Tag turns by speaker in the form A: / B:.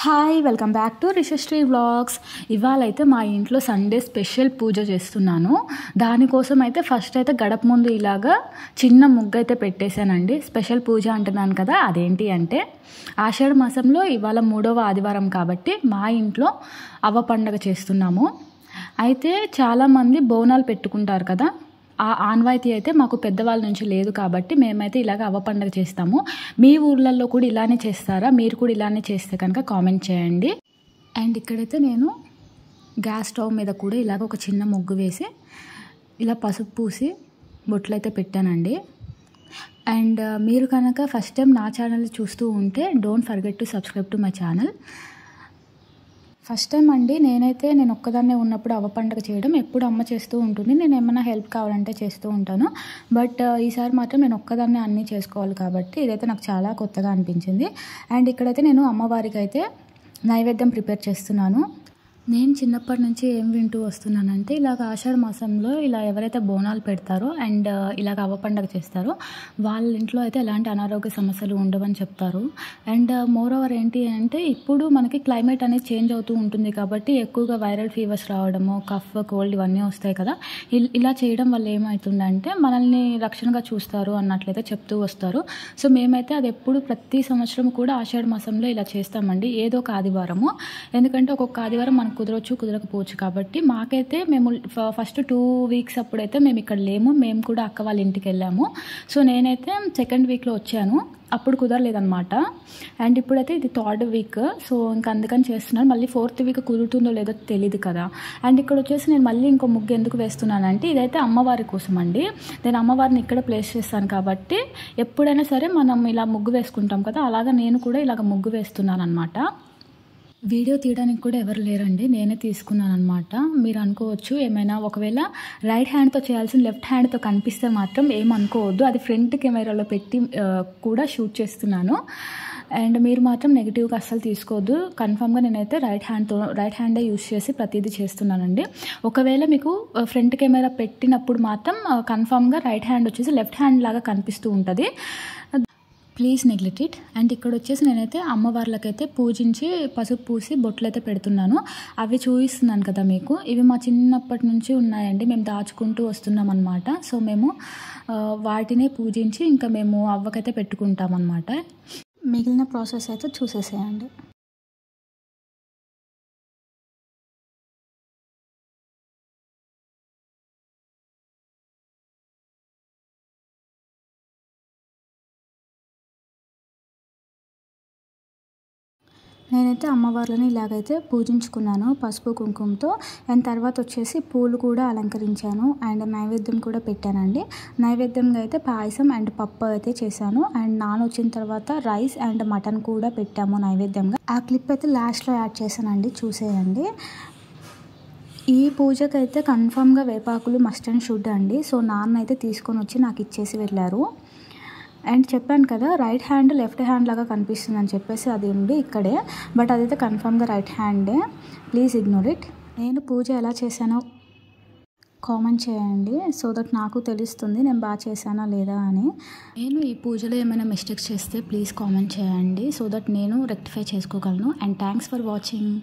A: Hi welcome back to Rishasri vlogs. ఇవాళ అయితే మా ఇంట్లో సండే స్పెషల్ పూజ చేస్తున్నాను. దానికోసం అయితే ఫస్ట్ అయితే గడప ముందు ఇలాగా చిన్న ముగ్గు అయితే పెట్టేశానండి. స్పెషల్ పూజ అంటున్నాను కదా, అదేంటి అంటే ఆషాఢ మాసంలో ఇవాళ 3వ ఆదివారం కాబట్టి మా ఇంట్లో అవ్వ పండగ చేస్తున్నాము. అయితే చాలామంది బోనాలు పెట్టుకుంటారు కదా, ఆ ఆనవాయితీ అయితే మాకు పెద్దవాళ్ళ నుంచి లేదు కాబట్టి మేమైతే ఇలాగ అవ్వ పండగ చేస్తాము. మీ ఊర్లలో కూడా ఇలానే చేస్తారా? మీరు కూడా ఇలానే చేస్తే కనుక కామెంట్ చేయండి. అండ్ ఇక్కడైతే నేను గ్యాస్ స్టవ్ మీద కూడా ఇలాగ ఒక చిన్న ముగ్గు వేసి ఇలా పసుపు పూసి బొట్లు అయితే పెట్టానండి. అండ్ మీరు కనుక ఫస్ట్ టైం నా ఛానల్ చూస్తూ ఉంటే don't forget to subscribe to my channel. First time అండి నేను ఒక్కదాన్నే ఉన్నప్పుడు అవ్వ పండగ చేయడం. ఎప్పుడు అమ్మ చేస్తూ ఉంటుంది, నేను ఏమైనా హెల్ప్ కావాలంటే చేస్తూ ఉంటాను. బట్ ఈసారి మాత్రం నేను ఒక్కదాన్నే అన్నీ చేసుకోవాలి కాబట్టి ఇదైతే నాకు చాలా కొత్తగా అనిపించింది. అండ్ ఇక్కడైతే నేను అమ్మవారికి అయితే నైవేద్యం ప్రిపేర్ చేస్తున్నాను. నేను చిన్నప్పటి నుంచి ఏం వింటూ వస్తున్నానంటే ఇలాగ ఆషాఢ మాసంలో ఇలా ఎవరైతే బోనాలు పెడతారో అండ్ ఇలాగ అవ్వ పండగ చేస్తారో వాళ్ళ ఇంట్లో అయితే ఎలాంటి అనారోగ్య సమస్యలు ఉండవని చెప్తారు. అండ్ మోర్ ఓవర్ ఏంటి అంటే ఇప్పుడు మనకి క్లైమేట్ అనేది చేంజ్ అవుతూ ఉంటుంది కాబట్టి ఎక్కువగా వైరల్ ఫీవర్స్ రావడము, కఫ్, కోల్డ్ ఇవన్నీ వస్తాయి కదా. ఇలా చేయడం వల్ల ఏమవుతుందంటే మనల్ని రక్షణగా చూస్తారు అన్నట్లయితే చెప్తూ వస్తారు. సో మేమైతే అది ఎప్పుడు ప్రతి సంవత్సరం కూడా ఆషాఢ మాసంలో ఇలా చేస్తామండి, ఏదో ఒక ఆదివారము. ఎందుకంటే ఒక్కొక్క ఆదివారం మనకు కుదరవచ్చు, కుదరకపోవచ్చు కాబట్టి మాకైతే మేము ఫస్ట్ 2 వీక్స్ అప్పుడైతే మేము ఇక్కడ లేము, మేము కూడా అక్క వాళ్ళ ఇంటికి వెళ్ళాము. సో నేనైతే సెకండ్ వీక్లో వచ్చాను, అప్పుడు కుదరలేదన్నమాట. అండ్ ఇప్పుడైతే ఇది 3rd వీక్. సో ఇంకా అందుకని చేస్తున్నాను. మళ్ళీ 4th వీక్ కుదురుతుందో లేదో తెలియదు కదా. అండ్ ఇక్కడ వచ్చేసి నేను మళ్ళీ ఇంకో ముగ్గు ఎందుకు వేస్తున్నానంటే ఇదైతే అమ్మవారి కోసం అండి. నేను అమ్మవారిని ఇక్కడ ప్లేస్ చేస్తాను కాబట్టి ఎప్పుడైనా సరే మనం ఇలా ముగ్గు వేసుకుంటాం కదా, అలాగా నేను కూడా ఇలాగ ముగ్గు వేస్తున్నాను అనమాట. వీడియో తీయడానికి కూడా ఎవరు లేరండి, నేనే తీసుకున్నాను అనమాట. మీరు అనుకోవచ్చు ఏమైనా ఒకవేళ రైట్ హ్యాండ్తో చేయాల్సిన లెఫ్ట్ హ్యాండ్తో కనిపిస్తే మాత్రం ఏమనుకోవద్దు, అది ఫ్రంట్ కెమెరాలో పెట్టి కూడా షూట్ చేస్తున్నాను. అండ్ మీరు మాత్రం నెగిటివ్గా అస్సలు తీసుకోవద్దు. కన్ఫామ్గా నేనైతే రైట్ హ్యాండే యూస్ చేసి ప్రతిదీ చేస్తున్నానండి. ఒకవేళ మీకు ఫ్రంట్ కెమెరా పెట్టినప్పుడు మాత్రం కన్ఫామ్గా రైట్ హ్యాండ్ వచ్చేసి లెఫ్ట్ హ్యాండ్ లాగా కనిపిస్తూ ఉంటుంది, ప్లీజ్ నెగ్లెక్ట్ ఇట్. అండ్ ఇక్కడ వచ్చేసి నేనైతే అమ్మవార్లకైతే పూజించి పసుపు పూసి బొట్లు అయితే పెడుతున్నాను. అవి చూపిస్తున్నాను కదా మీకు, ఇవి మా చిన్నప్పటి నుంచి ఉన్నాయండి, మేము దాచుకుంటూ వస్తున్నాం అనమాట. సో మేము వాటినే పూజించి ఇంకా మేము అవ్వకైతే పెట్టుకుంటాం అనమాట. మిగిలిన ప్రాసెస్ అయితే చూసేసేయండి. నేనైతే అమ్మవార్లని ఇలాగైతే పూజించుకున్నాను పసుపు కుంకుమతో. అండ్ తర్వాత వచ్చేసి పూలు కూడా అలంకరించాను అండ్ నైవేద్యం కూడా పెట్టానండి. నైవేద్యంగా అయితే పాయసం అండ్ పప్పు అయితే చేశాను. అండ్ నాన్న వచ్చిన తర్వాత రైస్ అండ్ మటన్ కూడా పెట్టాము నైవేద్యంగా. ఆ క్లిప్ అయితే లాస్ట్లో యాడ్ చేశానండి, చూసేయండి. ఈ పూజకైతే కన్ఫామ్గా వేపాకులు మస్ట్ అండ్ షుడ్ అండి. సో నాన్న అయితే తీసుకొని వచ్చి నాకు ఇచ్చేసి వెళ్ళారు. అండ్ చెప్పాను కదా రైట్ హ్యాండ్ లెఫ్ట్ హ్యాండ్ లాగా కనిపిస్తుంది అని చెప్పేసి, అది ఉంది ఇక్కడే, బట్ అదైతే కన్ఫామ్గా రైట్ హ్యాండే, ప్లీజ్ ఇగ్నోర్ ఇట్. నేను పూజ ఎలా చేశానో కామెంట్ చేయండి, సో దట్ నాకు తెలుస్తుంది నేను బాగా చేశానా లేదా అని. నేను ఈ పూజలో ఏమైనా మిస్టేక్స్ చేస్తే ప్లీజ్ కామెంట్ చేయండి, సో దట్ నేను రెక్టిఫై చేసుకోగలను. And thanks for watching.